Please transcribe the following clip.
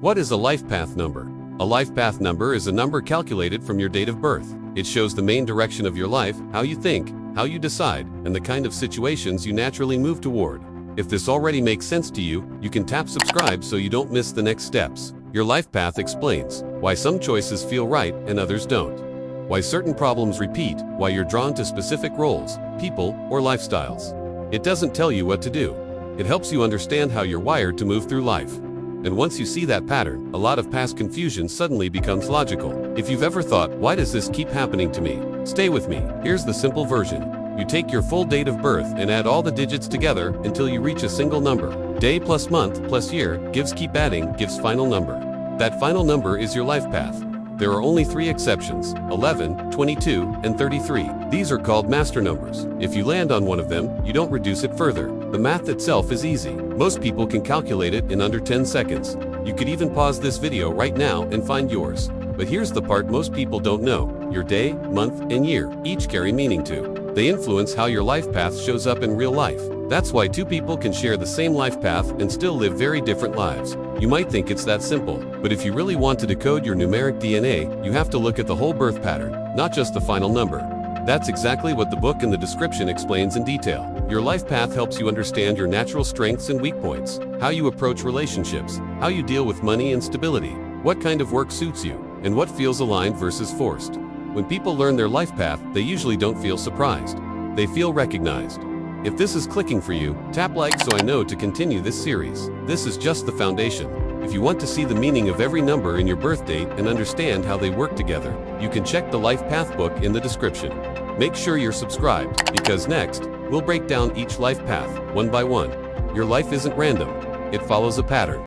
What is a life path number? A life path number is a number calculated from your date of birth. It shows the main direction of your life, how you think, how you decide, and the kind of situations you naturally move toward. If this already makes sense to you, you can tap subscribe so you don't miss the next steps. Your life path explains why some choices feel right and others don't. Why certain problems repeat, why you're drawn to specific roles, people, or lifestyles. It doesn't tell you what to do. It helps you understand how you're wired to move through life. And once you see that pattern, a lot of past confusion suddenly becomes logical. If you've ever thought, why does this keep happening to me? Stay with me. Here's the simple version. You take your full date of birth and add all the digits together until you reach a single number. Day plus month plus year gives keep adding gives final number. That final number is your life path. There are only 3 exceptions, 11, 22, and 33. These are called master numbers. If you land on one of them, you don't reduce it further. The math itself is easy. Most people can calculate it in under 10 seconds. You could even pause this video right now and find yours. But here's the part most people don't know. Your day, month, and year each carry meaning too. They influence how your life path shows up in real life. That's why 2 people can share the same life path and still live very different lives. You might think it's that simple, but if you really want to decode your numeric DNA, you have to look at the whole birth pattern, not just the final number. That's exactly what the book in the description explains in detail. Your life path helps you understand your natural strengths and weak points, how you approach relationships, how you deal with money and stability, what kind of work suits you, and what feels aligned versus forced. When people learn their life path, they usually don't feel surprised. They feel recognized. If this is clicking for you, tap like so I know to continue this series. This is just the foundation. If you want to see the meaning of every number in your birth date and understand how they work together, you can check the Life Path book in the description. Make sure you're subscribed, because next, we'll break down each life path, one by one. Your life isn't random. It follows a pattern.